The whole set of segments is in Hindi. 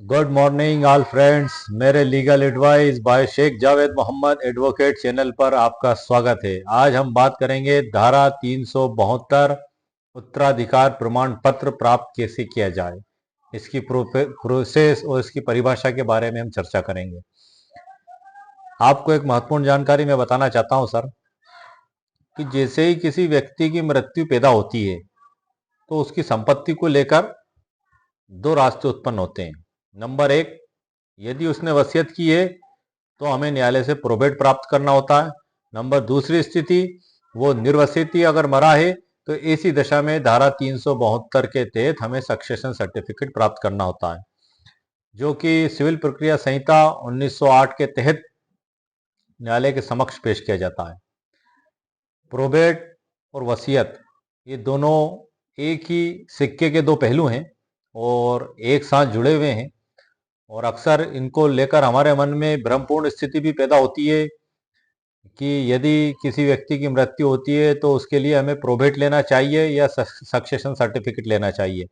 Good morning all friends. मेरे legal advice by Sheikh Javed Mohammad advocate channel पर आपका स्वागत है। आज हम बात करेंगे धारा 372 उत्तराधिकार प्रमाण पत्र प्राप्त कैसे किया जाए, इसकी प्रोसेस और इसकी परिभाषा के बारे में हम चर्चा करेंगे। आपको एक महत्वपूर्ण जानकारी मैं बताना चाहता हूं सर, कि जैसे ही किसी व्यक्ति की मृत्यु पैदा होती है तो उसकी संपत्ति को लेकर दो रास्ते उत्पन्न होते हैं। नंबर एक, यदि उसने वसीयत की है तो हमें न्यायालय से प्रोबेट प्राप्त करना होता है। नंबर दूसरी स्थिति, वो निर्वसित अगर मरा है तो ऐसी दशा में धारा 372 के तहत हमें सक्सेशन सर्टिफिकेट प्राप्त करना होता है, जो कि सिविल प्रक्रिया संहिता 1908 के तहत न्यायालय के समक्ष पेश किया जाता है। प्रोबेट और वसीयत ये दोनों एक ही सिक्के के दो पहलू हैं और एक साथ जुड़े हुए हैं, और अक्सर इनको लेकर हमारे मन में भ्रमपूर्ण स्थिति भी पैदा होती है कि यदि किसी व्यक्ति की मृत्यु होती है तो उसके लिए हमें प्रोबेट लेना चाहिए या सक्सेशन सर्टिफिकेट लेना चाहिए।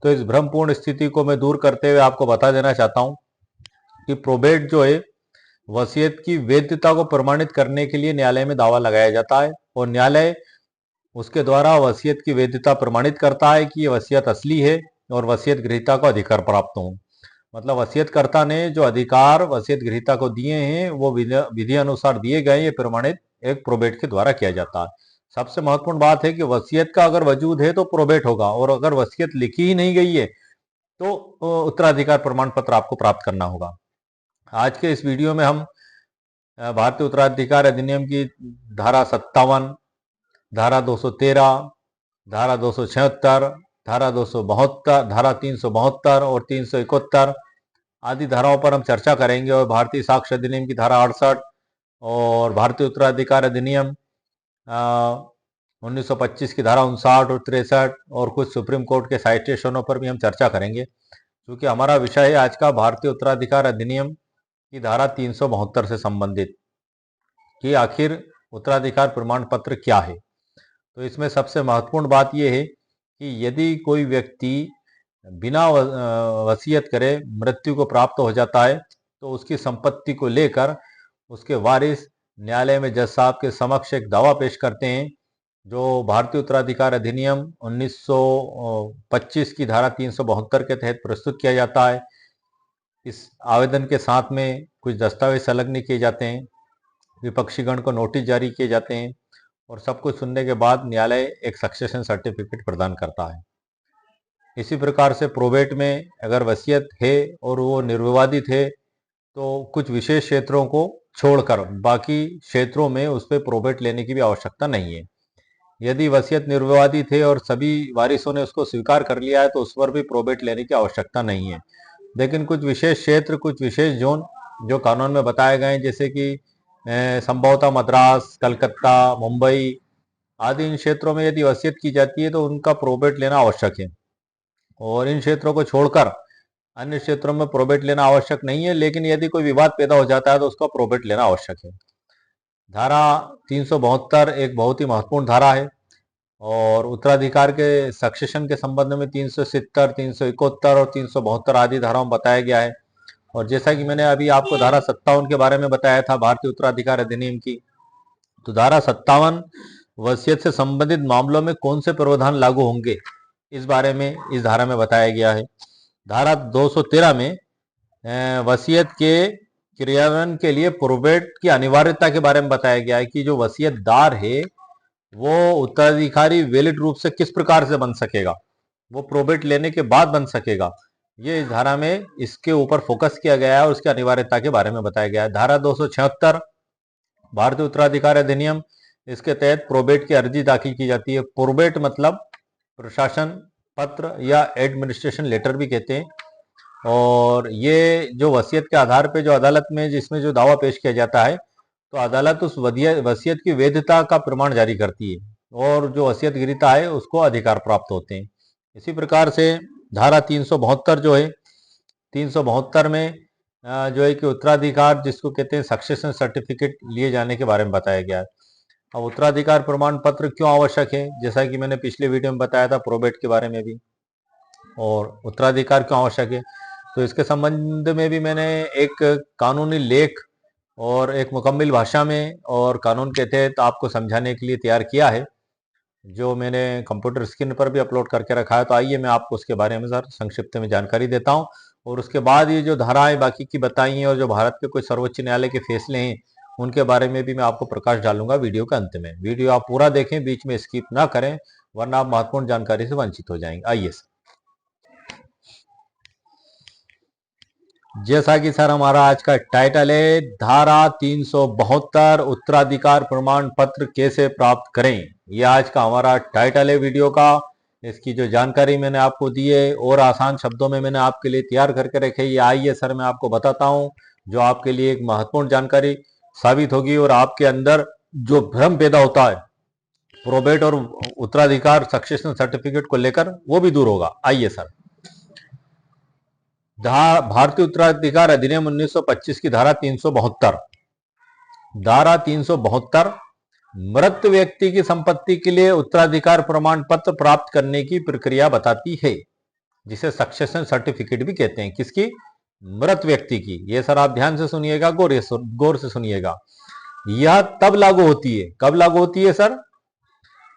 तो इस भ्रमपूर्ण स्थिति को मैं दूर करते हुए आपको बता देना चाहता हूं कि प्रोबेट जो है, वसीयत की वैधता को प्रमाणित करने के लिए न्यायालय में दावा लगाया जाता है और न्यायालय उसके द्वारा वसीयत की वैधता प्रमाणित करता है कि ये वसीयत असली है और वसीयत गृहीता को अधिकार प्राप्त हो। मतलब वसीयतकर्ता ने जो अधिकार वसीयत गृहीता को दिए हैं वो विधि अनुसार दिए गए, ये प्रमाणित एक प्रोबेट के द्वारा किया जाता है। सबसे महत्वपूर्ण बात है कि वसीयत का अगर वजूद है तो प्रोबेट होगा, और अगर वसीयत लिखी ही नहीं गई है तो उत्तराधिकार प्रमाण पत्र आपको प्राप्त करना होगा। आज के इस वीडियो में हम भारतीय उत्तराधिकार अधिनियम की धारा 57, धारा 213, धारा 276, धारा 272, धारा 372 और 371 आदि धाराओं पर हम चर्चा करेंगे, और भारतीय साक्ष्य अधिनियम की धारा 68 और भारतीय उत्तराधिकार अधिनियम 1925 की धारा 59 और 63 और कुछ सुप्रीम कोर्ट के साइटेशनों पर भी हम चर्चा करेंगे, क्योंकि हमारा विषय है आज का भारतीय उत्तराधिकार अधिनियम की धारा 372 से संबंधित कि आखिर उत्तराधिकार प्रमाण पत्र क्या है। तो इसमें सबसे महत्वपूर्ण बात यह है कि यदि कोई व्यक्ति बिना वसीयत करे मृत्यु को प्राप्त हो जाता है तो उसकी संपत्ति को लेकर उसके वारिस न्यायालय में जज साहब के समक्ष एक दावा पेश करते हैं, जो भारतीय उत्तराधिकार अधिनियम 1925 की धारा 372 के तहत प्रस्तुत किया जाता है। इस आवेदन के साथ में कुछ दस्तावेज संलग्न किए जाते हैं, विपक्षीगण को नोटिस जारी किए जाते हैं, और सब कुछ सुनने के बाद न्यायालय एक सक्सेशन सर्टिफिकेट प्रदान करता है। इसी प्रकार से प्रोबेट में अगर वसीयत है और वो निर्विवादित है तो कुछ विशेष क्षेत्रों को छोड़कर बाकी क्षेत्रों में उस पर प्रोबेट लेने की भी आवश्यकता नहीं है। यदि वसीयत निर्विवादित है और सभी वारिसों ने उसको स्वीकार कर लिया है तो उस पर भी प्रोबेट लेने की आवश्यकता नहीं है। लेकिन कुछ विशेष क्षेत्र, कुछ विशेष जोन जो कानून में बताए गए हैं, जैसे कि संभवतः मद्रास, कलकत्ता, मुंबई आदि इन क्षेत्रों में यदि वसीयत की जाती है तो उनका प्रोबेट लेना आवश्यक है, और इन क्षेत्रों को छोड़कर अन्य क्षेत्रों में प्रोबेट लेना आवश्यक नहीं है। लेकिन यदि कोई विवाद पैदा हो जाता है तो उसका प्रोबेट लेना आवश्यक है। धारा 372 एक बहुत ही महत्वपूर्ण धारा है, और उत्तराधिकार के सक्सेशन के संबंध में 370, 371 और 372 आदि धाराओं में बताया गया है। और जैसा कि मैंने अभी आपको धारा 57 के बारे में बताया था भारतीय उत्तराधिकार अधिनियम की, तो धारा 57 वसीयत से संबंधित मामलों में कौन से प्रावधान लागू होंगे इस बारे में इस धारा में बताया गया है। धारा 213 में वसीयत के क्रियान्वयन के लिए प्रोबेट की अनिवार्यता के बारे में बताया गया है कि जो वसीयतदार है वो उत्तराधिकारी वैलिड रूप से किस प्रकार से बन सकेगा, वो प्रोबेट लेने के बाद बन सकेगा। ये इस धारा में इसके ऊपर फोकस किया गया है और उसकी अनिवार्यता के बारे में बताया गया है। धारा 276 भारतीय उत्तराधिकार अधिनियम, इसके तहत प्रोबेट की अर्जी दाखिल की जाती है। प्रोबेट मतलब प्रशासन पत्र या एडमिनिस्ट्रेशन लेटर भी कहते हैं, और ये जो वसीयत के आधार पे जो अदालत में जिसमें जो दावा पेश किया जाता है तो अदालत उस वसीयत की वैधता का प्रमाण जारी करती है, और जो वसीयत गृहीता है उसको अधिकार प्राप्त होते हैं। इसी प्रकार से धारा 372 जो है, 372 में जो है कि उत्तराधिकार जिसको कहते हैं सक्सेशन सर्टिफिकेट लिए जाने के बारे में बताया गया है। अब उत्तराधिकार प्रमाण पत्र क्यों आवश्यक है, जैसा कि मैंने पिछले वीडियो में बताया था प्रोबेट के बारे में भी, और उत्तराधिकार क्यों आवश्यक है, तो इसके संबंध में भी मैंने एक कानूनी लेख और एक मुकम्मल भाषा में और कानून के तहत आपको समझाने के लिए तैयार किया है, जो मैंने कंप्यूटर स्क्रीन पर भी अपलोड करके रखा है। तो आइए मैं आपको उसके बारे में सर संक्षिप्त में जानकारी देता हूँ, और उसके बाद ये जो धाराएं बाकी की बताई हैं और जो भारत के कोई सर्वोच्च न्यायालय के फैसले हैं उनके बारे में भी मैं आपको प्रकाश डालूंगा वीडियो के अंत में। वीडियो आप पूरा देखें, बीच में स्किप ना करें, वरना आप महत्वपूर्ण जानकारी से वंचित हो जाएंगे। आइए सर, जैसा कि सर हमारा आज का टाइटल है, धारा 372 उत्तराधिकार प्रमाण पत्र कैसे प्राप्त करें, यह आज का हमारा टाइटल है वीडियो का। इसकी जो जानकारी मैंने आपको दी है और आसान शब्दों में मैंने आपके लिए तैयार करके रखे, ये आइए सर मैं आपको बताता हूं, जो आपके लिए एक महत्वपूर्ण जानकारी साबित होगी और आपके अंदर जो भ्रम पैदा होता है प्रोबेट और उत्तराधिकार सक्सेशन सर्टिफिकेट को लेकर, वो भी दूर होगा। आइए सर, भारतीय उत्तराधिकार अधिनियम 1925 की धारा 372, धारा 372 मृत व्यक्ति की संपत्ति के लिए उत्तराधिकार प्रमाण पत्र प्राप्त करने की प्रक्रिया बताती है, जिसे सक्सेशन सर्टिफिकेट भी कहते हैं। किसकी? मृत व्यक्ति की। ये सर आप ध्यान से सुनिएगा, गौर से सुनिएगा। यह तब लागू होती है, कब लागू होती है सर?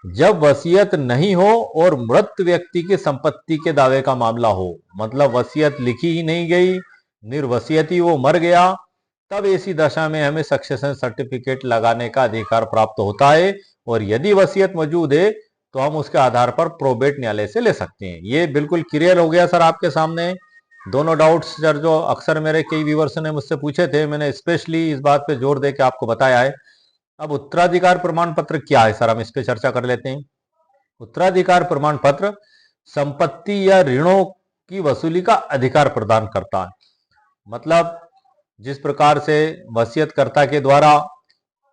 जब वसीयत नहीं हो और मृत व्यक्ति की संपत्ति के दावे का मामला हो, मतलब वसीयत लिखी ही नहीं गई, निर्वसीयती वो मर गया, तब ऐसी दशा में हमें सक्सेशन सर्टिफिकेट लगाने का अधिकार प्राप्त होता है। और यदि वसीयत मौजूद है तो हम उसके आधार पर प्रोबेट न्यायालय से ले सकते हैं। ये बिल्कुल क्लियर हो गया सर आपके सामने। दोनों डाउट्स सर जो अक्सर मेरे कई व्यूअर्स ने मुझसे पूछे थे, मैंने स्पेशली इस बात पे जोर दे के आपको बताया है। अब उत्तराधिकार प्रमाण पत्र क्या है सर, हम इस पे चर्चा कर लेते हैं। उत्तराधिकार प्रमाण पत्र संपत्ति या ऋणों की वसूली का अधिकार प्रदान करता है। मतलब जिस प्रकार से वसीयतकर्ता के द्वारा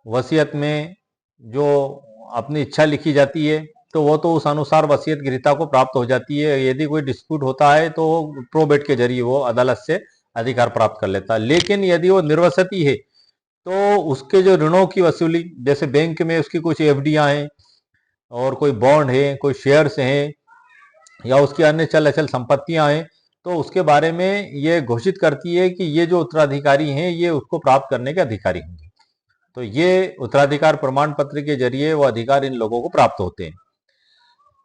वसीयत में जो अपनी इच्छा लिखी जाती है, तो वो तो उस अनुसार वसीयत गृहीता को प्राप्त हो जाती है। यदि कोई डिस्प्यूट होता है तो प्रोबेट के जरिए वो अदालत से अधिकार प्राप्त कर लेता है। लेकिन यदि वो निर्वसती है तो उसके जो ऋणों की वसूली, जैसे बैंक में उसकी कुछ एफडीआं हैं और कोई बॉन्ड है, कोई शेयर्स हैं, या उसकी अन्य चल अचल संपत्तियां हैं, तो उसके बारे में ये घोषित करती है कि ये जो उत्तराधिकारी हैं ये उसको प्राप्त करने के अधिकारी होंगे। तो ये उत्तराधिकार प्रमाण पत्र के जरिए वो अधिकार इन लोगों को प्राप्त होते हैं।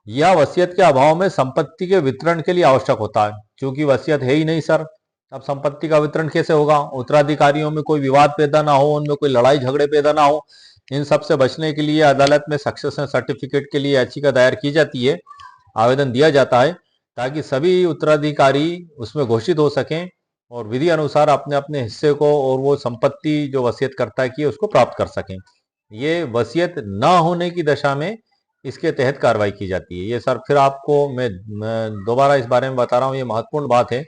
यह वसीयत के अभाव में संपत्ति के वितरण के लिए आवश्यक होता है, क्योंकि वसीयत है ही नहीं सर, अब संपत्ति का वितरण कैसे होगा? उत्तराधिकारियों में कोई विवाद पैदा ना हो, उनमें कोई लड़ाई झगड़े पैदा ना हो, इन सब से बचने के लिए अदालत में सक्सेशन सर्टिफिकेट के लिए याचिका दायर की जाती है, आवेदन दिया जाता है, ताकि सभी उत्तराधिकारी उसमें घोषित हो सकें और विधि अनुसार अपने अपने हिस्से को और वो संपत्ति जो वसीयतकर्ता की है उसको प्राप्त कर सकें। ये वसीयत ना होने की दशा में इसके तहत कार्रवाई की जाती है। ये सर फिर आपको मैं दोबारा इस बारे में बता रहा हूँ, ये महत्वपूर्ण बात है।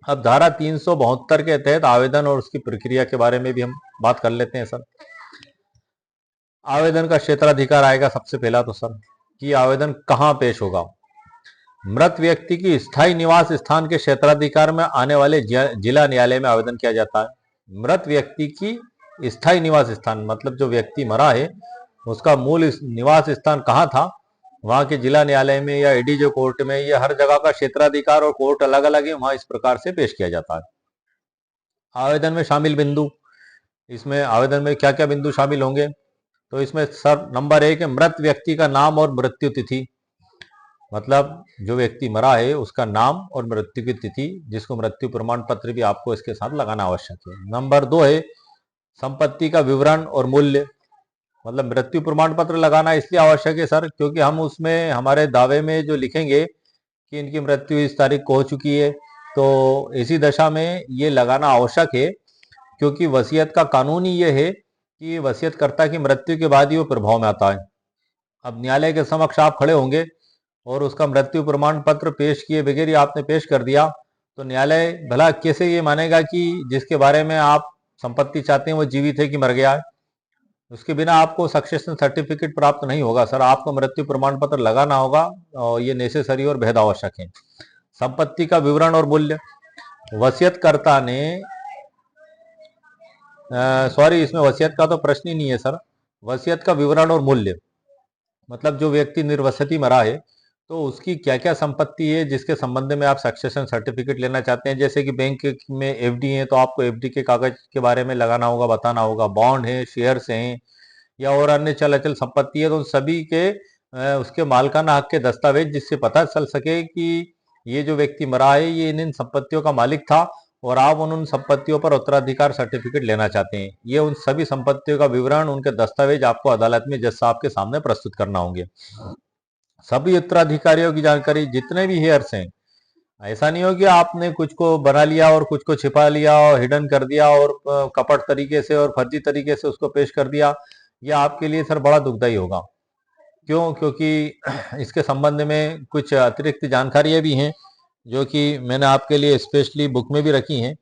अब धारा 372 के तहत आवेदन और उसकी प्रक्रिया के बारे में भी हम बात कर लेते हैं सर। आवेदन का क्षेत्राधिकार आएगा सबसे पहला तो सर, कि आवेदन कहाँ पेश होगा। मृत व्यक्ति की स्थायी निवास स्थान के क्षेत्राधिकार में आने वाले जिला न्यायालय में आवेदन किया जाता है। मृत व्यक्ति की स्थायी निवास स्थान मतलब जो व्यक्ति मरा है उसका मूल निवास स्थान कहाँ था, वहां के जिला न्यायालय में या एडीजे कोर्ट में, या हर जगह का क्षेत्राधिकार और कोर्ट अलग अलग है, वहां इस प्रकार से पेश किया जाता है। आवेदन में शामिल बिंदु, इसमें आवेदन में क्या क्या बिंदु शामिल होंगे, तो इसमें सर नंबर 1 है मृत व्यक्ति का नाम और मृत्यु तिथि, मतलब जो व्यक्ति मरा है उसका नाम और मृत्यु की तिथि, जिसको मृत्यु प्रमाण पत्र भी आपको इसके साथ लगाना आवश्यक है। नंबर 2 है संपत्ति का विवरण और मूल्य, मतलब मृत्यु प्रमाण पत्र लगाना इसलिए आवश्यक है सर क्योंकि हम उसमें हमारे दावे में जो लिखेंगे कि इनकी मृत्यु इस तारीख को हो चुकी है, तो इसी दशा में ये लगाना आवश्यक है, क्योंकि वसीयत का कानून ही ये है कि वसीयतकर्ता की मृत्यु के बाद ही वो प्रभाव में आता है। अब न्यायालय के समक्ष आप खड़े होंगे और उसका मृत्यु प्रमाण पत्र पेश किए बगैर ही आपने पेश कर दिया, तो न्यायालय भला कैसे ये मानेगा कि जिसके बारे में आप संपत्ति चाहते हैं वो जीवित है कि मर गया है? उसके बिना आपको सक्सेशन सर्टिफिकेट प्राप्त नहीं होगा सर, आपको मृत्यु प्रमाण पत्र लगाना होगा और ये नेसेसरी और बेहद आवश्यक है। संपत्ति का विवरण और मूल्य, वसीयतकर्ता ने सॉरी इसमें वसीयत का तो प्रश्न ही नहीं है सर, वसीयत का विवरण और मूल्य, मतलब जो व्यक्ति निर्वसती मरा है तो उसकी क्या क्या संपत्ति है जिसके संबंध में आप सक्सेशन सर्टिफिकेट लेना चाहते हैं। जैसे कि बैंक में एफडी है तो आपको एफडी के कागज के बारे में लगाना होगा, बताना होगा। बॉन्ड है, शेयर्स हैं या और अन्य चल अचल संपत्ति है, तो उन सभी के उसके मालिकाना हक के दस्तावेज, जिससे पता चल सके कि ये जो व्यक्ति मरा है ये इन संपत्तियों का मालिक था और आप उन संपत्तियों पर उत्तराधिकार सर्टिफिकेट लेना चाहते हैं। ये उन सभी संपत्तियों का विवरण, उनके दस्तावेज आपको अदालत में जज साहब के सामने प्रस्तुत करना होंगे। सभी उत्तराधिकारियों की जानकारी, जितने भी हेयर्स हैं, ऐसा नहीं हो कि आपने कुछ को बना लिया और कुछ को छिपा लिया और हिडन कर दिया और कपट तरीके से और फर्जी तरीके से उसको पेश कर दिया। यह आपके लिए सर बड़ा दुखदायी होगा। क्यों? क्योंकि इसके संबंध में कुछ अतिरिक्त जानकारियां भी हैं जो कि मैंने आपके लिए स्पेशली बुक में भी रखी हैं,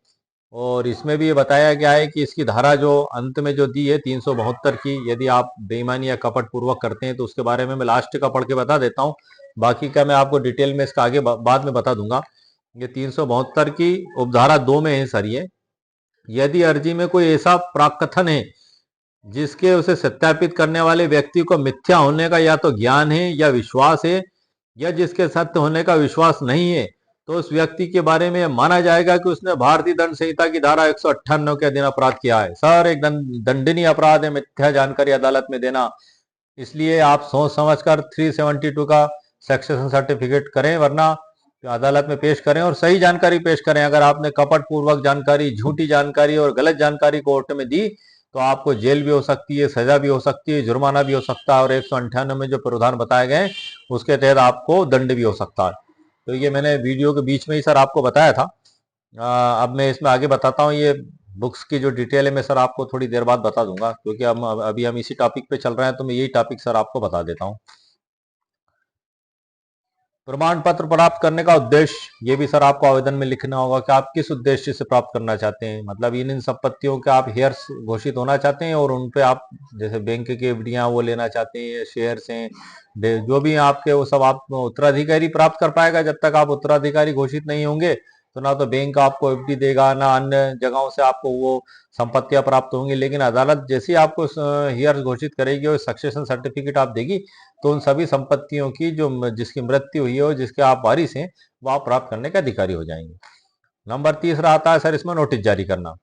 और इसमें भी ये बताया गया है कि इसकी धारा जो अंत में जो दी है 372 की, यदि आप बेईमानी या कपट पूर्वक करते हैं तो उसके बारे में मैं लास्ट का पढ़ के बता देता हूँ। बाकी का मैं आपको डिटेल में इसका आगे बाद में बता दूंगा। ये 372 की उपधारा 2 में है सर ये, यदि अर्जी में कोई ऐसा प्राकथन है जिसके उसे सत्यापित करने वाले व्यक्ति को मिथ्या होने का या तो ज्ञान है या विश्वास है, या जिसके सत्य होने का विश्वास नहीं है, तो उस व्यक्ति के बारे में माना जाएगा कि उसने भारतीय दंड संहिता की धारा 198 के अधीन अपराध किया है। सर एक दंडनीय अपराध है मिथ्या जानकारी अदालत में देना। इसलिए आप सोच समझकर 372 का सक्सेशन सर्टिफिकेट करें, वरना अदालत में पेश करें और सही जानकारी पेश करें। अगर आपने कपट पूर्वक जानकारी, झूठी जानकारी और गलत जानकारी कोर्ट में दी तो आपको जेल भी हो सकती है, सजा भी हो सकती है, जुर्माना भी हो सकता है, और 198 में जो प्रावधान बताए गए उसके तहत आपको दंड भी हो सकता है। तो ये मैंने वीडियो के बीच में ही सर आपको बताया था। अब मैं इसमें आगे बताता हूँ। ये बुक्स की जो डिटेल है मैं सर आपको थोड़ी देर बाद बता दूंगा, क्योंकि अभी हम इसी टॉपिक पे चल रहे हैं, तो मैं यही टॉपिक सर आपको बता देता हूँ। प्रमाण पत्र प्राप्त करने का उद्देश्य, ये भी सर आपको आवेदन में लिखना होगा कि आप किस उद्देश्य से प्राप्त करना चाहते हैं। मतलब इन संपत्तियों के आप हेयर्स घोषित होना चाहते हैं और उन पे आप जैसे बैंक की एफडियां वो लेना चाहते हैं, शेयर्स हैं, जो भी आपके, वो सब आप उत्तराधिकारी प्राप्त कर पाएगा। जब तक आप उत्तराधिकारी घोषित नहीं होंगे तो ना तो बैंक आपको एफडी देगा, ना अन्य जगहों से आपको वो संपत्तियां प्राप्त होंगी। लेकिन अदालत जैसे ही आपको हेयर्स घोषित करेगी और सक्सेशन सर्टिफिकेट आप देगी, तो उन सभी संपत्तियों की जो जिसकी मृत्यु हुई है और जिसके आप वारिस हैं वो आप प्राप्त करने के अधिकारी हो जाएंगे। नंबर तीसरा आता है सर इसमें नोटिस जारी करना।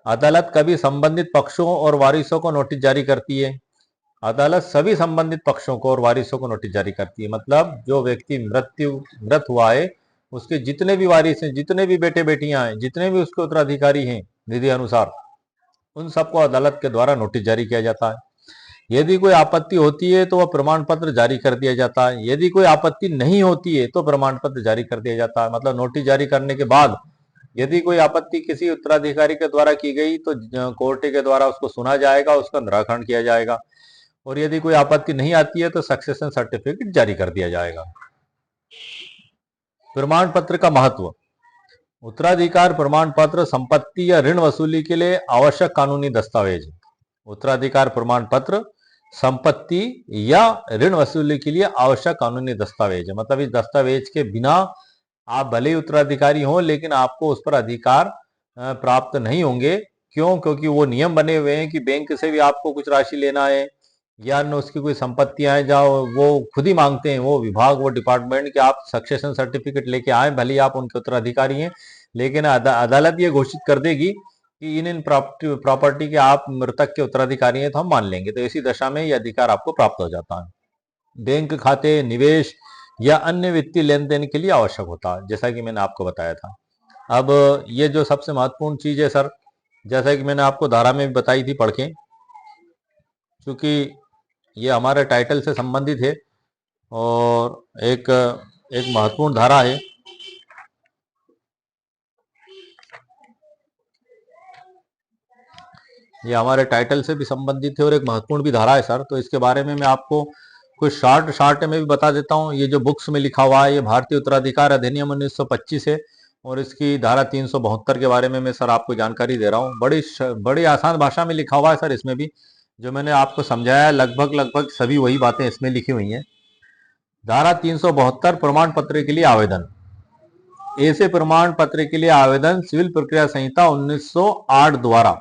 अदालत कभी संबंधित पक्षों और वारिसों को नोटिस जारी करती है। अदालत सभी संबंधित पक्षों को और वारिसों को नोटिस जारी करती है। मतलब जो व्यक्ति मृत हुआ है उसके जितने भी वारिस हैं, जितने भी बेटे बेटियां हैं, जितने भी उसके उत्तराधिकारी हैं विधि अनुसार, उन सबको अदालत के द्वारा नोटिस जारी किया जाता है। यदि कोई आपत्ति होती है तो वह प्रमाण पत्र जारी कर दिया जाता है। यदि कोई आपत्ति नहीं होती है तो प्रमाण पत्र जारी कर दिया जाता है। मतलब नोटिस जारी करने के बाद यदि कोई आपत्ति किसी उत्तराधिकारी के द्वारा की गई तो कोर्ट के द्वारा उसको सुना जाएगा, उसका निराकरण किया जाएगा, और यदि कोई आपत्ति नहीं आती है तो सक्सेशन सर्टिफिकेट जारी कर दिया जाएगा। प्रमाण पत्र का महत्व। उत्तराधिकार प्रमाण पत्र संपत्ति या ऋण वसूली के लिए आवश्यक कानूनी दस्तावेज। उत्तराधिकार प्रमाण पत्र संपत्ति या ऋण वसूली के लिए आवश्यक कानूनी दस्तावेज है। मतलब इस दस्तावेज के बिना आप भले ही उत्तराधिकारी हो लेकिन आपको उस पर अधिकार प्राप्त नहीं होंगे। क्यों? क्योंकि वो नियम बने हुए हैं कि बैंक से भी आपको कुछ राशि लेना है या न उसकी कोई संपत्तियां हैं, जहाँ वो खुद ही मांगते हैं, वो विभाग, वो डिपार्टमेंट, कि आप सक्सेशन सर्टिफिकेट लेके आए, भले ही आप उनके उत्तराधिकारी हैं, लेकिन अदालत ये घोषित कर देगी कि इन प्रॉपर्टी के आप मृतक के उत्तराधिकारी हैं तो हम मान लेंगे। तो इसी दशा में ये अधिकार आपको प्राप्त हो जाता है। बैंक खाते, निवेश या अन्य वित्तीय लेन देन के लिए आवश्यक होता है, जैसा कि मैंने आपको बताया था। अब ये जो सबसे महत्वपूर्ण चीज है सर, जैसा कि मैंने आपको धारा में भी बताई थी पढ़ के, क्योंकि ये हमारे टाइटल से संबंधित है और एक महत्वपूर्ण धारा है। ये हमारे टाइटल से भी संबंधित है और एक महत्वपूर्ण भी धारा है सर। तो इसके बारे में मैं आपको कुछ शार्ट में भी बता देता हूँ। ये जो बुक्स में लिखा हुआ है ये भारतीय उत्तराधिकार अधिनियम 1925 है और इसकी धारा 372 के बारे में मैं सर आपको जानकारी दे रहा हूँ। बड़ी आसान भाषा में लिखा हुआ है सर। इसमें भी जो मैंने आपको समझाया लगभग सभी वही बातें इसमें लिखी हुई हैं। धारा 372 प्रमाण पत्र के लिए आवेदन। ऐसे प्रमाण पत्र के लिए आवेदन सिविल प्रक्रिया संहिता 1908 द्वारा,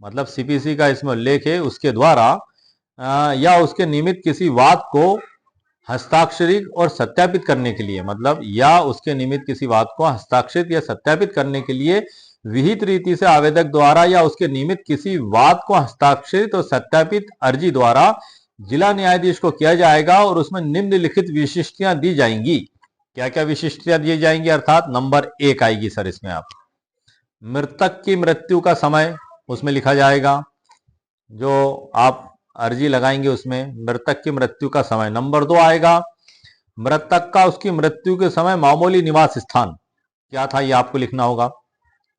मतलब सीपीसी का इसमें उल्लेख है, उसके द्वारा या उसके निमित्त किसी वाद को हस्ताक्षरित और सत्यापित करने के लिए, मतलब या उसके निमित्त किसी बात को हस्ताक्षरित या सत्यापित करने के लिए विहित रीति से आवेदक द्वारा या उसके निमित्त किसी बात को हस्ताक्षरित और सत्यापित अर्जी द्वारा जिला न्यायाधीश को किया जाएगा और उसमें निम्नलिखित विशिष्टियां दी जाएंगी। क्या क्या विशिष्टियां दी जाएंगी? अर्थात नंबर 1 आएगी सर इसमें, आप मृतक की मृत्यु का समय उसमें लिखा जाएगा, जो आप अर्जी लगाएंगे उसमें मृतक की मृत्यु का समय। नंबर 2 आएगा मृतक का उसकी मृत्यु के समय मामूली निवास स्थान क्या था, ये आपको लिखना होगा।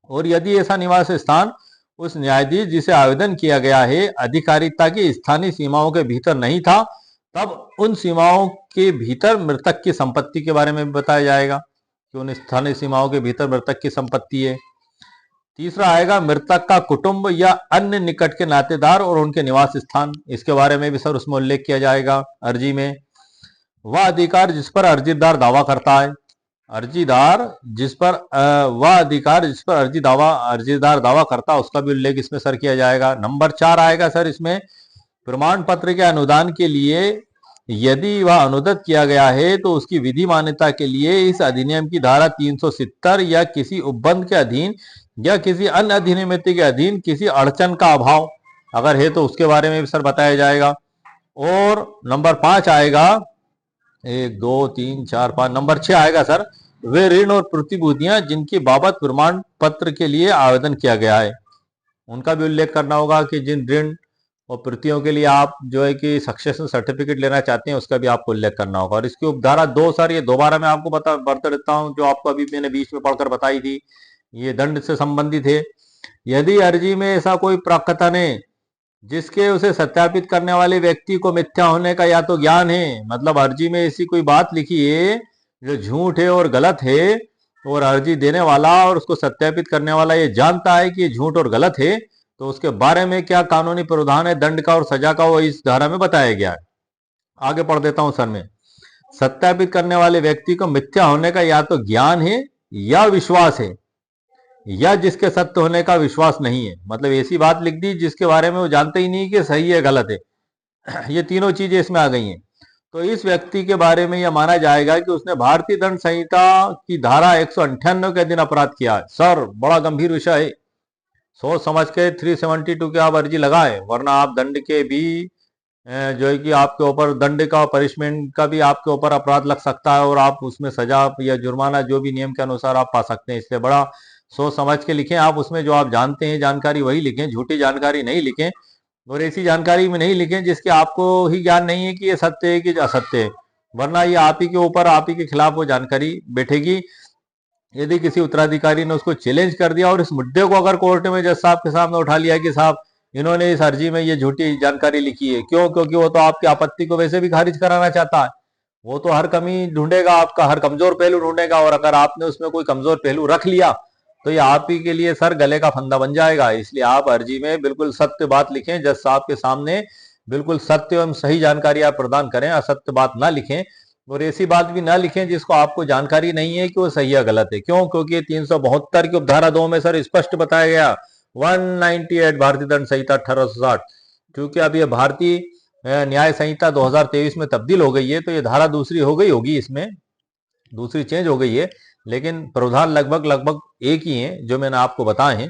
और यदि ऐसा निवास स्थान उस न्यायाधीश जिसे आवेदन किया गया है अधिकारिता की स्थानीय सीमाओं के भीतर नहीं था, तब उन सीमाओं के भीतर मृतक की संपत्ति के बारे में भी बताया जाएगा कि उन स्थानीय सीमाओं के भीतर मृतक की संपत्ति है। तीसरा आएगा मृतक का कुटुंब या अन्य निकट के नातेदार और उनके निवास स्थान, इसके बारे में भी सर उसमें उल्लेख किया जाएगा अर्जी में। वह अधिकार जिस पर अर्जीदार दावा करता है, अर्जीदार जिस पर वह अधिकार जिस पर अर्जीदार दावा करता है उसका भी उल्लेख इसमें सर किया जाएगा। नंबर 4 आएगा सर इसमें प्रमाण पत्र के अनुदान के लिए यदि वह अनुदत किया गया है तो उसकी विधि मान्यता के लिए इस अधिनियम की धारा 370 या किसी उपबंध के अधीन या किसी अन्य अधिनियमित के अधीन किसी अड़चन का अभाव अगर है तो उसके बारे में भी सर बताया जाएगा। और नंबर 5 आएगा 1 2 3 4 5 नंबर 6 आएगा सर वे ऋण और प्रतिभूतियां जिनकी बाबत प्रमाण पत्र के लिए आवेदन किया गया है, उनका भी उल्लेख करना होगा कि जिन ऋण और प्रतियों के लिए आप जो है कि सक्सेशन सर्टिफिकेट लेना चाहते हैं उसका भी आपको उल्लेख करना होगा। और इसकी उपधारा 2 सर ये दोबारा मैं आपको बता देता हूँ, जो आपको अभी मैंने बीच में पढ़कर बताई थी, ये दंड से संबंधित है। यदि अर्जी में ऐसा कोई प्रकथन है जिसके उसे सत्यापित करने वाले व्यक्ति को मिथ्या होने का या तो ज्ञान है, मतलब अर्जी में ऐसी कोई बात लिखी है जो झूठ है और गलत है और अर्जी देने वाला और उसको सत्यापित करने वाला ये जानता है कि ये झूठ और गलत है, तो उसके बारे में क्या कानूनी प्रावधान है दंड का और सजा का, वो इस धारा में बताया गया है। आगे पढ़ देता हूं सर मैं। सत्यापित करने वाले व्यक्ति को मिथ्या होने का या तो ज्ञान है या विश्वास है या जिसके सत्य होने का विश्वास नहीं है, मतलब ऐसी बात लिख दी जिसके बारे में वो जानते ही नहीं कि सही है गलत है, ये तीनों चीजें इसमें आ गई हैं। तो इस व्यक्ति के बारे में यह माना जाएगा कि उसने भारतीय दंड संहिता की धारा 198 के अधीन अपराध किया है। सर बड़ा गंभीर विषय है, सोच समझ के 372 की आप अर्जी लगाए, वरना आप दंड के भी जो है कि आपके ऊपर दंड का पनिशमेंट का भी आपके ऊपर अपराध लग सकता है और आप उसमें सजा या जुर्माना जो भी नियम के अनुसार आप पा सकते हैं। इसलिए बड़ा सोच समझ के लिखें आप, उसमें जो आप जानते हैं जानकारी वही लिखें, झूठी जानकारी नहीं लिखें और ऐसी जानकारी में नहीं लिखें जिसके आपको ही ज्ञान नहीं है कि ये सत्य है कि असत्य है, वरना ये आप ही के ऊपर आप ही के खिलाफ वो जानकारी बैठेगी। यदि किसी उत्तराधिकारी ने उसको चैलेंज कर दिया और इस मुद्दे को अगर कोर्ट में जज साहब के सामने उठा लिया कि साहब इन्होंने इस अर्जी में ये झूठी जानकारी लिखी है, क्यों? क्योंकि वो तो आपकी आपत्ति को वैसे भी खारिज कराना चाहता है, वो तो हर कमी ढूंढेगा, आपका हर कमजोर पहलू ढूंढेगा, और अगर आपने उसमें कोई कमजोर पहलू रख लिया तो ये आप ही के लिए सर गले का फंदा बन जाएगा। इसलिए आप अर्जी में बिल्कुल सत्य बात लिखें, जज साहब के सामने बिल्कुल सत्य एवं सही जानकारी आप प्रदान करें, असत्य बात ना लिखें और ऐसी बात भी ना लिखें जिसको आपको जानकारी नहीं है कि वो सही है गलत है। क्यों? क्योंकि 372 की उपधारा 2 में सर स्पष्ट बताया गया 198 भारतीय दंड संहिता 1860, क्योंकि अब ये भारतीय न्याय संहिता 2023 में तब्दील हो गई है तो ये धारा दूसरी हो गई होगी, इसमें दूसरी चेंज हो गई है, लेकिन प्रावधान लगभग एक ही है जो मैंने आपको बताए हैं।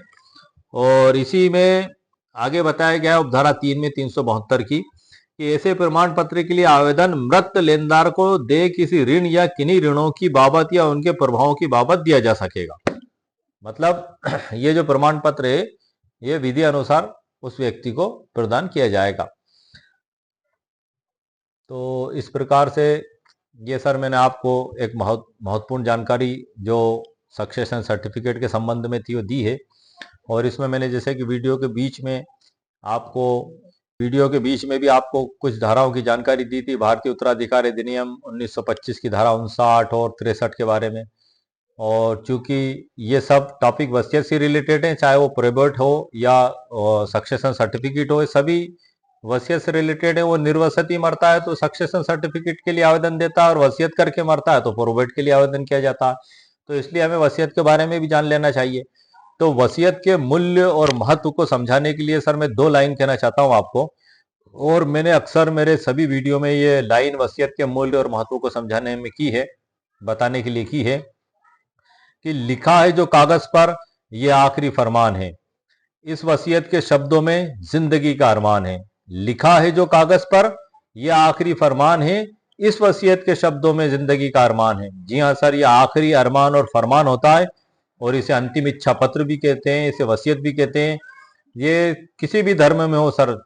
और इसी में आगे बताया गया है उपधारा 3 में 372 की कि ऐसे प्रमाण पत्र के लिए आवेदन मृत लेनदार को दे किसी ऋण या किन्हीं ऋणों की बाबत या उनके प्रभावों की बाबत दिया जा सकेगा। मतलब ये जो प्रमाण पत्र है ये विधि अनुसार उस व्यक्ति को प्रदान किया जाएगा। तो इस प्रकार से ये सर मैंने आपको एक महत्वपूर्ण जानकारी जो सक्सेशन सर्टिफिकेट के संबंध में थी वो दी है। और इसमें मैंने जैसे कि वीडियो के बीच में भी आपको कुछ धाराओं की जानकारी दी थी, भारतीय उत्तराधिकार अधिनियम 1925 की धारा 59 और 63 के बारे में। और चूंकि ये सब टॉपिक वसीयत से रिलेटेड है, चाहे वो प्रोबेट हो या सक्सेशन सर्टिफिकेट हो, सभी वसीयत से रिलेटेड है। वो निर्वसित ही मरता है तो सक्सेशन सर्टिफिकेट के लिए आवेदन देता है और वसीयत करके मरता है तो प्रोबेट के लिए आवेदन किया जाता है। तो इसलिए हमें वसीयत के बारे में भी जान लेना चाहिए। तो वसीयत के मूल्य और महत्व को समझाने के लिए सर मैं 2 लाइन कहना चाहता हूं आपको। और मैंने अक्सर मेरे सभी वीडियो में ये लाइन वसीयत के मूल्य और महत्व को समझाने में की है, बताने के लिए की है कि लिखा है जो कागज पर, यह आखिरी फरमान है। इस वसीयत के शब्दों में जिंदगी का अरमान है। लिखा है जो कागज पर, यह आखिरी फरमान है। इस वसीयत के शब्दों में जिंदगी का अरमान है। जी हाँ सर, यह आखिरी अरमान और फरमान होता है, और इसे अंतिम इच्छा पत्र भी कहते हैं, इसे वसीयत भी कहते हैं। ये किसी भी धर्म में हो सर,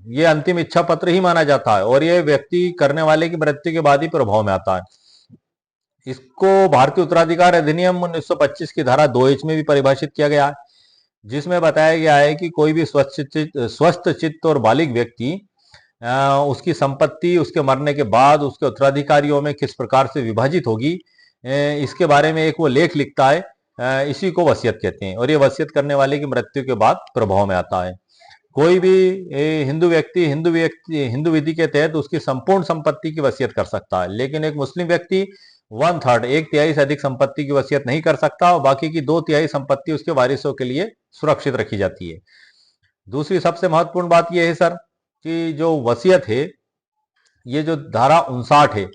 ये अंतिम इच्छा पत्र ही माना जाता है, और ये व्यक्ति करने वाले की मृत्यु के बाद ही प्रभाव में आता है। इसको भारतीय उत्तराधिकार अधिनियम 1925 की धारा 2H में भी परिभाषित किया गया है, जिसमें बताया गया है कि कोई भी स्वस्थ चित्त और बालिग व्यक्ति उसकी संपत्ति उसके मरने के बाद उसके उत्तराधिकारियों में किस प्रकार से विभाजित होगी, इसके बारे में एक वो लेख लिखता है। इसी को वसीयत कहते हैं, और ये वसीयत करने वाले की मृत्यु के बाद प्रभाव में आता है। कोई भी हिंदू विधि के तहत उसकी संपूर्ण संपत्ति की वसीयत कर सकता है, लेकिन एक मुस्लिम व्यक्ति 1/3 1/3 से अधिक संपत्ति की वसीयत नहीं कर सकता, और बाकी की 2/3 संपत्ति उसके वारिसों के लिए सुरक्षित रखी जाती है। दूसरी सबसे महत्वपूर्ण बात यह है सर कि जो वसीयत है, ये जो धारा 59 है,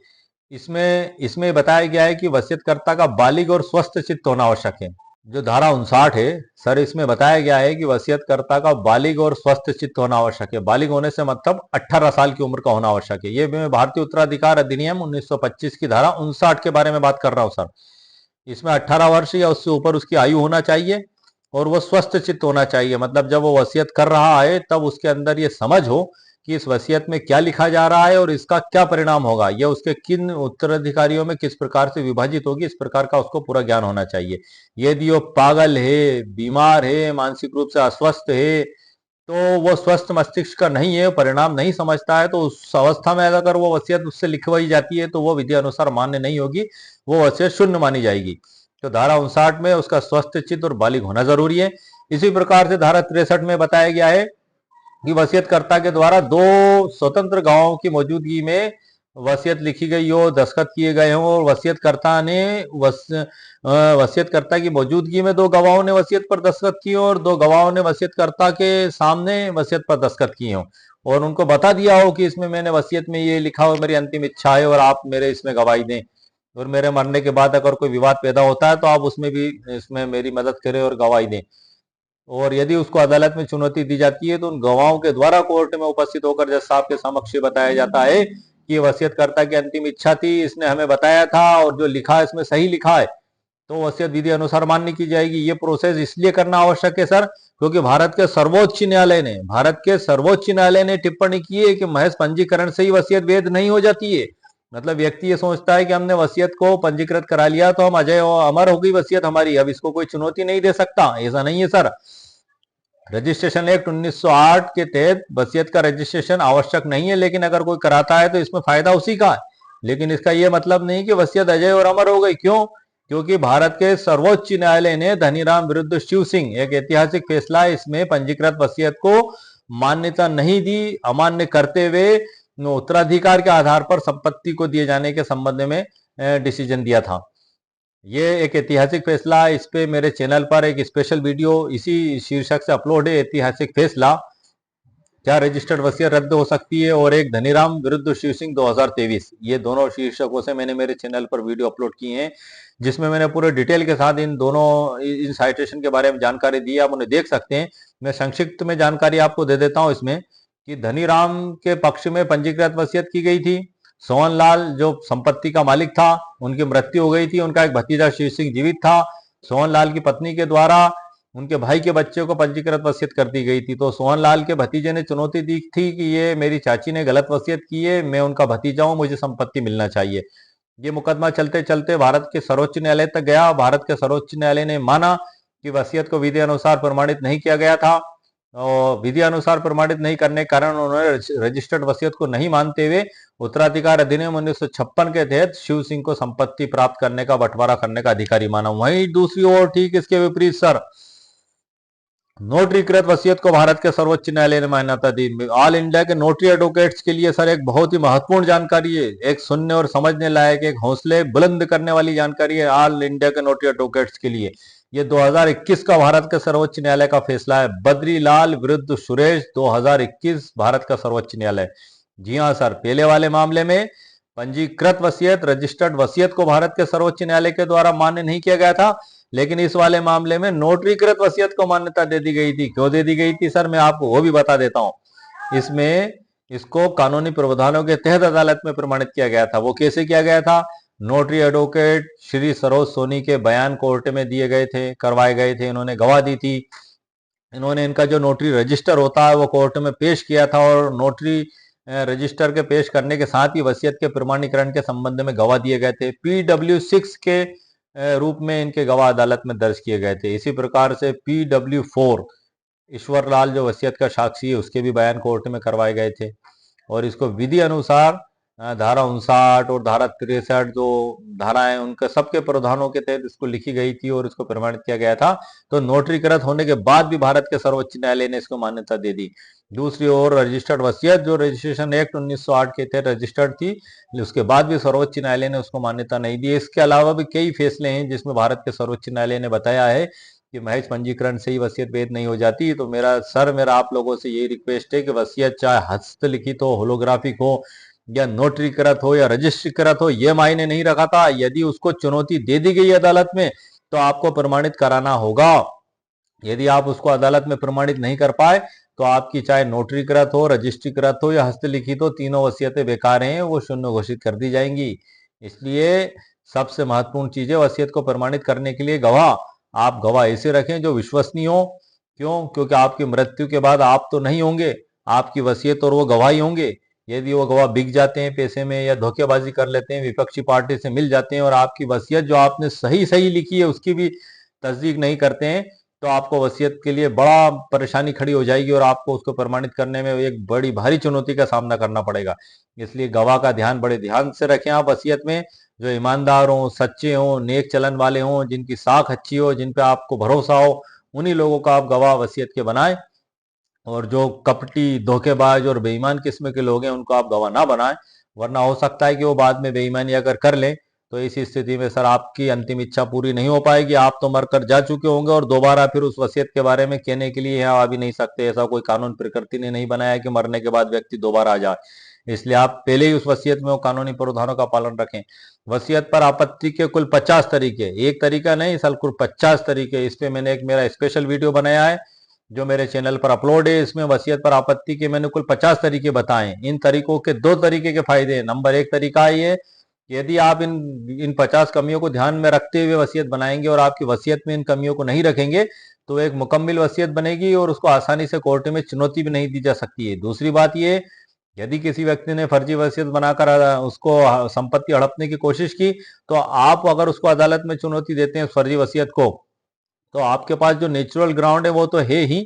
इसमें बताया गया है कि वसीयतकर्ता का बालिग और स्वस्थ चित्त होना आवश्यक है। जो धारा 59 है सर, इसमें बताया गया है कि वसीयतकर्ता का बालिग और स्वस्थ चित्त होना आवश्यक है। बालिग होने से मतलब 18 साल की उम्र का होना आवश्यक है। ये मैं भारतीय उत्तराधिकार अधिनियम 1925 की धारा 59 के बारे में बात कर रहा हूं सर। इसमें 18 वर्ष या उससे ऊपर उसकी आयु होना चाहिए, और वो स्वस्थ चित्त होना चाहिए। मतलब जब वो वसीयत कर रहा है तब उसके अंदर ये समझ हो कि इस वसीयत में क्या लिखा जा रहा है और इसका क्या परिणाम होगा, यह उसके किन उत्तराधिकारियों में किस प्रकार से विभाजित होगी, इस प्रकार का उसको पूरा ज्ञान होना चाहिए। यदि वो पागल है, बीमार है, मानसिक रूप से अस्वस्थ है, तो वो स्वस्थ मस्तिष्क का नहीं है, परिणाम नहीं समझता है, तो उस अवस्था में अगर वो वसीयत उससे लिखवाई जाती है तो वो विधि अनुसार मान्य नहीं होगी, वो वसीयत शून्य मानी जाएगी। तो धारा 59 में उसका स्वस्थ चित्त और बालिग होना जरूरी है। इसी प्रकार से धारा 63 में बताया गया है कि वसीयतकर्ता के द्वारा 2 स्वतंत्र गवाहों की मौजूदगी में वसीयत लिखी गई हो, दस्तखत किए गए हों, और वसीयतकर्ता की मौजूदगी में 2 गवाहों ने वसीयत पर दस्तखत किए और 2 गवाहों ने वसीयतकर्ता के सामने वसीयत पर दस्तखत किए हों, और उनको बता दिया हो कि इसमें मैंने वसीयत में ये लिखा हो, मेरी अंतिम इच्छा है और आप मेरे इसमें गवाही दें, और मेरे मरने के बाद अगर कोई विवाद पैदा होता है तो आप उसमें भी इसमें मेरी मदद करें और गवाही दें। और यदि उसको अदालत में चुनौती दी जाती है तो उन गवाहों के द्वारा कोर्ट में उपस्थित होकर जज साहब के समक्ष बताया जाता है कि वसीयतकर्ता की अंतिम इच्छा थी, इसने हमें बताया था, और जो लिखा है इसमें सही लिखा है, तो वसीयत विधि अनुसार मान्य की जाएगी। ये प्रोसेस इसलिए करना आवश्यक है सर, क्योंकि भारत के सर्वोच्च न्यायालय ने टिप्पणी की है कि महज पंजीकरण से ही वसीयत वैध नहीं हो जाती है। मतलब व्यक्ति ये सोचता है कि हमने वसीयत को पंजीकृत करा लिया तो हम अजय और अमर हो गई वसीयत हमारी, अब इसको कोई चुनौती नहीं दे सकता। ऐसा नहीं है सर। रजिस्ट्रेशन एक्ट 1908 के तहत वसीयत का रजिस्ट्रेशन आवश्यक नहीं है, लेकिन अगर कोई कराता है तो इसमें फायदा उसी का है। लेकिन इसका यह मतलब नहीं कि वसीयत अजय और अमर हो गई। क्यों? क्योंकि भारत के सर्वोच्च न्यायालय ने धनीराम विरुद्ध शिव सिंह एक ऐतिहासिक फैसला, इसमें पंजीकृत वसीयत को मान्यता नहीं दी, अमान्य करते हुए उत्तराधिकार के आधार पर संपत्ति को दिए जाने के संबंध में डिसीजन दिया था। ये एक ऐतिहासिक फैसला, इस पे मेरे चैनल पर एक स्पेशल वीडियो इसी शीर्षक से अपलोड है, ऐतिहासिक फैसला, क्या रजिस्टर्ड वसीयत रद्द हो सकती है, और एक धनीराम विरुद्ध शिव सिंह 2023। ये दोनों शीर्षकों से मैंने मेरे चैनल पर वीडियो अपलोड किए हैं, जिसमें मैंने पूरे डिटेल के साथ इन साइटेशन के बारे में जानकारी दी है, आप उन्हें देख सकते हैं। मैं संक्षिप्त में जानकारी आपको दे देता हूं इसमें कि धनीराम के पक्ष में पंजीकृत वसीयत की गई थी। सोहनलाल जो संपत्ति का मालिक था, उनकी मृत्यु हो गई थी, उनका एक भतीजा शिव सिंह जीवित था। सोहनलाल की पत्नी के द्वारा उनके भाई के बच्चे को पंजीकृत वसीयत कर दी गई थी। तो सोहनलाल के भतीजे ने चुनौती दी थी कि ये मेरी चाची ने गलत वसीयत की है, मैं उनका भतीजा हूं, मुझे संपत्ति मिलना चाहिए। ये मुकदमा चलते चलते भारत के सर्वोच्च न्यायालय तक गया। भारत के सर्वोच्च न्यायालय ने माना कि वसीयत को विधि अनुसार प्रमाणित नहीं किया गया था, और विधि अनुसार प्रमाणित नहीं करने के कारण उन्होंने रजिस्टर्ड वसीयत को नहीं मानते हुए उत्तराधिकार अधिनियम 1956 के तहत शिव सिंह को संपत्ति प्राप्त करने का, बंटवारा करने का अधिकारी माना। वहीं दूसरी ओर ठीक इसके विपरीत सर, नोटरीकृत वसीयत को भारत के सर्वोच्च न्यायालय ने मान्यता दी। ऑल इंडिया के नोटरी एडवोकेट्स के लिए सर एक बहुत ही महत्वपूर्ण जानकारी है, एक सुनने और समझने लायक, एक हौसले बुलंद करने वाली जानकारी है ऑल इंडिया के नोटरी एडवोकेट्स के लिए। ये 2021 का भारत के सर्वोच्च न्यायालय का फैसला है। बद्रीलाल विरुद्ध सुरेश 2021 भारत का सर्वोच्च न्यायालय। जी हाँ सर, पहले वाले मामले में पंजीकृत वसीयत, रजिस्टर्ड वसीयत को भारत के सर्वोच्च न्यायालय के द्वारा मान्य नहीं किया गया था, लेकिन इस वाले मामले में नोटरीकृत वसीयत को मान्यता दे दी गई थी। क्यों दे दी गई थी सर, मैं आपको वो भी बता देता हूं। इसमें इसको कानूनी प्रावधानों के तहत अदालत में प्रमाणित किया गया था। वो कैसे किया गया था? नोटरी एडवोकेट श्री सरोज सोनी के बयान कोर्ट में दिए गए थे, करवाए गए थे, इन्होंने गवाह दी थी। इन्होंने इनका जो नोटरी रजिस्टर होता है वो कोर्ट में पेश किया था, और नोटरी रजिस्टर के पेश करने के साथ ही वसीयत के प्रमाणीकरण के संबंध में गवाह दिए गए थे। PW6 के रूप में इनके गवाह अदालत में दर्ज किए गए थे। इसी प्रकार से PW4 ईश्वरलाल जो वसीयत का साक्षी है, उसके भी बयान कोर्ट में करवाए गए थे, और इसको विधि अनुसार धारा 59 और धारा 63 जो धाराएं उनके सबके प्रावधानों के तहत इसको लिखी गई थी और इसको प्रमाणित किया गया था। तो नोटरीकृत होने के बाद भी भारत के सर्वोच्च न्यायालय ने इसको मान्यता दे दी। दूसरी ओर रजिस्टर्ड वसीयत जो रजिस्ट्रेशन एक्ट 1908 के तहत रजिस्टर्ड थी, उसके बाद भी सर्वोच्च न्यायालय ने उसको मान्यता नहीं दी। इसके अलावा भी कई फैसले हैं जिसमें भारत के सर्वोच्च न्यायालय ने बताया है कि महज पंजीकरण से ही वसीयत वैध नहीं हो जाती। तो मेरा आप लोगों से यही रिक्वेस्ट है कि वसीयत चाहे हस्तलिखित हो, होलोग्राफिक हो, या नोटरीकृत हो या रजिस्ट्रीकृत हो, यह मायने नहीं रखा था। यदि उसको चुनौती दे दी गई अदालत में तो आपको प्रमाणित कराना होगा। यदि आप उसको अदालत में प्रमाणित नहीं कर पाए तो आपकी चाहे नोटरीकृत हो, रजिस्ट्रीकृत हो या हस्तलिखित हो, तीनों वसीयतें बेकार हैं, वो शून्य घोषित कर दी जाएंगी। इसलिए सबसे महत्वपूर्ण चीज है वसीयत को प्रमाणित करने के लिए गवाह। आप गवाह ऐसे रखें जो विश्वसनीय हो। क्यों? क्योंकि आपकी मृत्यु के बाद आप तो नहीं होंगे, आपकी वसीयत और वो गवाही होंगे। यदि वो गवाह बिक जाते हैं पैसे में या धोखेबाजी कर लेते हैं, विपक्षी पार्टी से मिल जाते हैं, और आपकी वसीयत जो आपने सही सही लिखी है उसकी भी तस्दीक नहीं करते हैं, तो आपको वसीयत के लिए बड़ा परेशानी खड़ी हो जाएगी और आपको उसको प्रमाणित करने में एक बड़ी भारी चुनौती का सामना करना पड़ेगा। इसलिए गवाह का ध्यान बड़े ध्यान से रखें आप वसीयत में। जो ईमानदार हों, सच्चे हों, नेक चलन वाले हों, जिनकी साख अच्छी हो, जिन पे आपको भरोसा हो, उन्हीं लोगों का आप गवाह वसीयत के बनाएं। और जो कपटी, धोखेबाज और बेईमान किस्म के लोग हैं उनको आप गवाह ना बनाएं, वरना हो सकता है कि वो बाद में बेईमानी अगर कर लें तो इस स्थिति में सर आपकी अंतिम इच्छा पूरी नहीं हो पाएगी। आप तो मरकर जा चुके होंगे और दोबारा फिर उस वसीयत के बारे में कहने के लिए यहाँ आ भी नहीं सकते। ऐसा कोई कानून प्रकृति ने नहीं बनाया कि मरने के बाद व्यक्ति दोबारा आ जाए। इसलिए आप पहले ही उस वसीयत में वो कानूनी प्रावधानों का पालन रखें। वसीयत पर आपत्ति के कुल 50 तरीके, एक तरीका नहीं सर, कुल 50 तरीके। इस पे मैंने एक मेरा स्पेशल वीडियो बनाया है जो मेरे चैनल पर अपलोड है। इसमें वसीयत पर आपत्ति के मैंने कुल 50 तरीके बताए। इन तरीकों के दो तरीके के फायदे हैं। नंबर एक तरीका ये, यदि आप इन 50 कमियों को ध्यान में रखते हुए वसीयत बनाएंगे और आपकी वसीयत में इन कमियों को नहीं रखेंगे तो एक मुकम्मल वसीयत बनेगी और उसको आसानी से कोर्ट में चुनौती भी नहीं दी जा सकती है। दूसरी बात ये, यदि किसी व्यक्ति ने फर्जी वसीयत बनाकर उसको संपत्ति हड़पने की कोशिश की, तो आप अगर उसको अदालत में चुनौती देते हैं फर्जी वसीयत को, तो आपके पास जो नेचुरल ग्राउंड है वो तो है ही,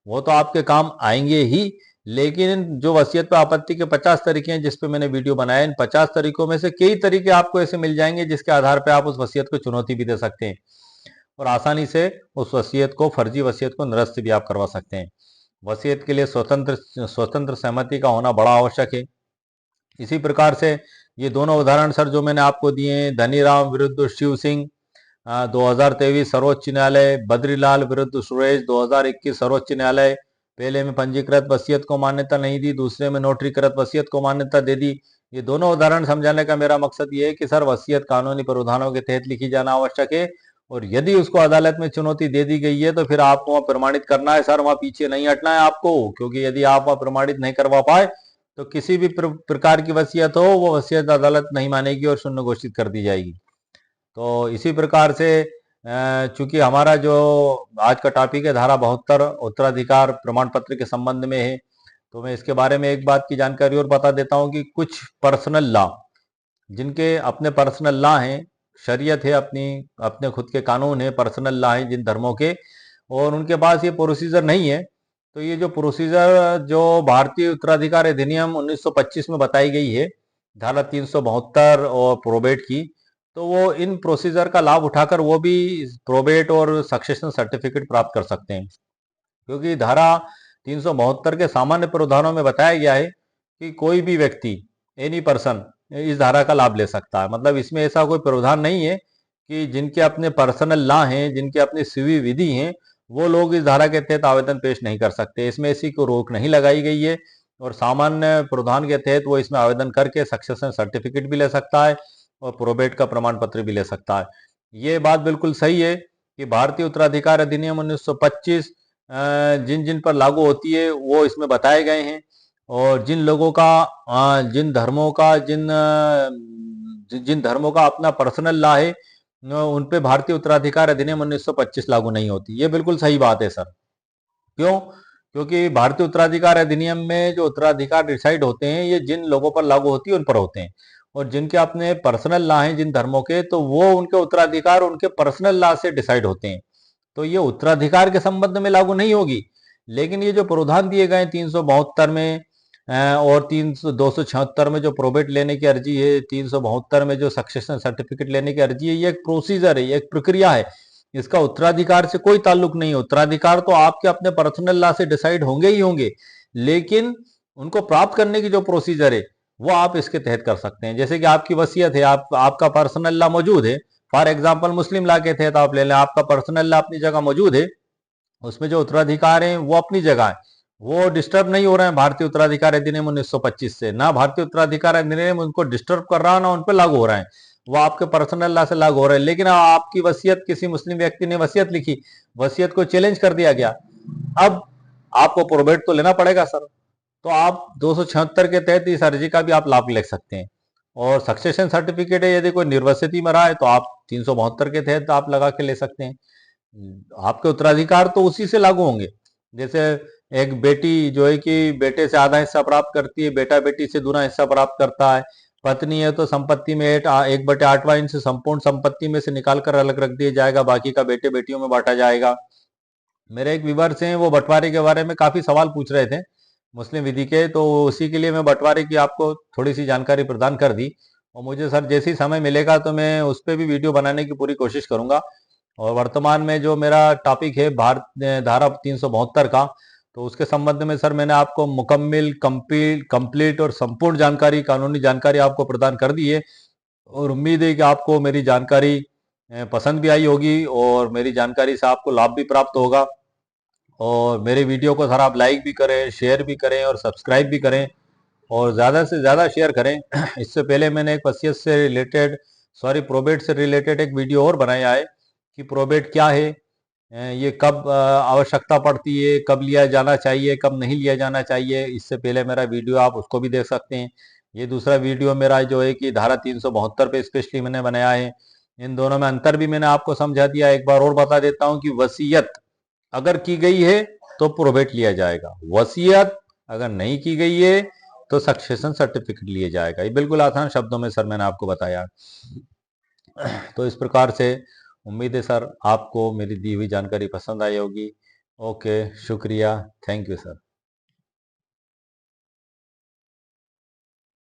वो तो आपके काम आएंगे ही। लेकिन जो वसीयत पर आपत्ति के 50 तरीके हैं जिस पे मैंने वीडियो बनाया, इन 50 तरीकों में से कई तरीके आपको ऐसे मिल जाएंगे जिसके आधार पर आप उस वसीयत को चुनौती भी दे सकते हैं और आसानी से उस वसीयत को, फर्जी वसीयत को निरस्त भी आप करवा सकते हैं। वसीयत के लिए स्वतंत्र सहमति का होना बड़ा आवश्यक है। इसी प्रकार से ये दोनों उदाहरण सर जो मैंने आपको दिए हैं, धनीराम विरुद्ध शिव सिंह 2023 सर्वोच्च न्यायालय, बद्रीलाल विरुद्ध सुरेश 2021 सर्वोच्च न्यायालय, पहले में पंजीकृत वसीयत को मान्यता नहीं दी, दूसरे में नोटरीकृत वसीयत को मान्यता दे दी। ये दोनों उदाहरण समझाने का मेरा मकसद ये है कि सर वसीयत कानूनी प्रावधानों के तहत लिखी जाना आवश्यक है, और यदि उसको अदालत में चुनौती दे दी गई है तो फिर आपको वहां प्रमाणित करना है सर, वहां पीछे नहीं हटना है आपको। क्योंकि यदि आप वहां प्रमाणित नहीं करवा पाए तो किसी भी प्रकार की वसीयत हो, वो वसीयत अदालत नहीं मानेगी और शून्य घोषित कर दी जाएगी। तो इसी प्रकार से चूंकि हमारा जो आज का टॉपिक है धारा 72 उत्तराधिकार प्रमाण पत्र के संबंध में है, तो मैं इसके बारे में एक बात की जानकारी और बता देता हूं कि कुछ पर्सनल लॉ, जिनके अपने पर्सनल लॉ हैं, शरीयत है अपनी, अपने खुद के कानून है, पर्सनल लॉ है जिन धर्मों के, और उनके पास ये प्रोसीजर नहीं है। तो ये जो प्रोसीजर जो भारतीय उत्तराधिकार अधिनियम 1925 में बताई गई है, धारा 372 और प्रोबेट की, तो वो इन प्रोसीजर का लाभ उठाकर वो भी प्रोबेट और सक्सेशन सर्टिफिकेट प्राप्त कर सकते हैं। क्योंकि धारा 372 के सामान्य प्रावधानों में बताया गया है कि कोई भी व्यक्ति, एनी पर्सन, इस धारा का लाभ ले सकता है। मतलब इसमें ऐसा कोई प्रावधान नहीं है कि जिनके अपने पर्सनल लॉ हैं, जिनके अपनी सिविल विधि हैं, वो लोग इस धारा के तहत आवेदन पेश नहीं कर सकते। इसमें ऐसी कोई रोक नहीं लगाई गई है और सामान्य प्रावधान के तहत वो इसमें आवेदन करके सक्सेशन सर्टिफिकेट भी ले सकता है और प्रोबेट का प्रमाण पत्र भी ले सकता है। ये बात बिल्कुल सही है कि भारतीय उत्तराधिकार अधिनियम 1925 जिन जिन पर लागू होती है वो इसमें बताए गए हैं, और जिन लोगों का जिन धर्मों का जिन धर्मों का अपना पर्सनल लॉ है उन पे भारतीय उत्तराधिकार अधिनियम 1925 लागू नहीं होती। ये बिल्कुल सही बात है सर। क्यों? क्योंकि भारतीय उत्तराधिकार अधिनियम में जो उत्तराधिकार डिसाइड होते हैं ये जिन लोगों पर लागू होती है उन पर होते हैं, और जिनके अपने पर्सनल लॉ हैं जिन धर्मों के, तो वो उनके उत्तराधिकार उनके पर्सनल लॉ से डिसाइड होते हैं, तो ये उत्तराधिकार के संबंध में लागू नहीं होगी। लेकिन ये जो प्रावधान दिए गए 372 में और 276 में जो प्रोबेट लेने की अर्जी है, 372 में जो सक्सेशन सर्टिफिकेट लेने की अर्जी है, ये एक प्रोसीजर है, ये एक प्रक्रिया है। इसका उत्तराधिकार से कोई ताल्लुक नहीं है। उत्तराधिकार तो आपके अपने पर्सनल लॉ से डिसाइड होंगे ही होंगे, लेकिन उनको प्राप्त करने की जो प्रोसीजर है वो आप इसके तहत कर सकते हैं। जैसे कि आपकी वसीयत है, आपका पर्सनल लॉ मौजूद है, फॉर एग्जाम्पल मुस्लिम लॉ के तहत आप ले लें, आपका पर्सनल लॉ अपनी जगह मौजूद है, उसमें जो उत्तराधिकार है वो अपनी जगह है, वो डिस्टर्ब नहीं हो रहे हैं भारतीय उत्तराधिकार अधिनियम 1925 से। ना भारतीय उत्तराधिकार अधिनियम उनको डिस्टर्ब कर रहा है, ना उन पर लागू हो रहा है, वो आपके पर्सनल लॉ से लागू हो रहा है। लेकिन आपकी वसीयत, किसी मुस्लिम व्यक्ति ने वसीयत लिखी, वसीयत को चैलेंज कर दिया गया, अब आपको प्रोबेट तो लेना पड़ेगा सर। तो आप 276 के तहत इस अर्जी का भी आप लाभ ले सकते हैं। और सक्सेशन सर्टिफिकेट है, यदि कोई निर्वसित ही मरा है तो आप 372 के तहत आप लगा के ले सकते हैं। आपके उत्तराधिकार तो उसी से लागू होंगे। जैसे एक बेटी जो है कि बेटे से आधा हिस्सा प्राप्त करती है, बेटा बेटी से दूना हिस्सा प्राप्त करता है, पत्नी है तो संपत्ति में 1/8वां इंच संपूर्ण संपत्ति में से निकाल कर अलग रख दिया जाएगा, बाकी का बेटे बेटियों में बांटा जाएगा। मेरे एक व्यूअर्स हैं, वो बंटवारे के बारे में काफी सवाल पूछ रहे थे मुस्लिम विधि के, तो उसी के लिए मैं बंटवारे की आपको थोड़ी सी जानकारी प्रदान कर दी। और मुझे सर जैसे ही समय मिलेगा तो मैं उस पर भी वीडियो बनाने की पूरी कोशिश करूंगा। और वर्तमान में जो मेरा टॉपिक है भारत धारा 372 का, तो उसके संबंध में सर मैंने आपको मुकम्मल, कंप्लीट और संपूर्ण जानकारी, कानूनी जानकारी आपको प्रदान कर दी है। और उम्मीद है कि आपको मेरी जानकारी पसंद भी आई होगी और मेरी जानकारी से आपको लाभ भी प्राप्त होगा। और मेरे वीडियो को सर आप लाइक भी करें, शेयर भी करें और सब्सक्राइब भी करें, और ज़्यादा से ज़्यादा शेयर करें। इससे पहले मैंने एक वसीयत से रिलेटेड, सॉरी प्रोबेट से रिलेटेड एक वीडियो और बनाया है कि प्रोबेट क्या है, ये कब आवश्यकता पड़ती है, कब लिया जाना चाहिए, कब नहीं लिया जाना चाहिए। इससे पहले मेरा वीडियो आप उसको भी देख सकते हैं। ये दूसरा वीडियो मेरा जो है कि धारा 372 पे स्पेशली मैंने बनाया है। इन दोनों में अंतर भी मैंने आपको समझा दिया। एक बार और बता देता हूँ कि वसीयत अगर की गई है तो प्रोबेट लिया जाएगा, वसीयत अगर नहीं की गई है तो सक्सेशन सर्टिफिकेट लिया जाएगा। ये बिल्कुल आसान शब्दों में सर मैंने आपको बताया। तो इस प्रकार से उम्मीद है सर आपको मेरी दी हुई जानकारी पसंद आई होगी। ओके, शुक्रिया, थैंक यू सर।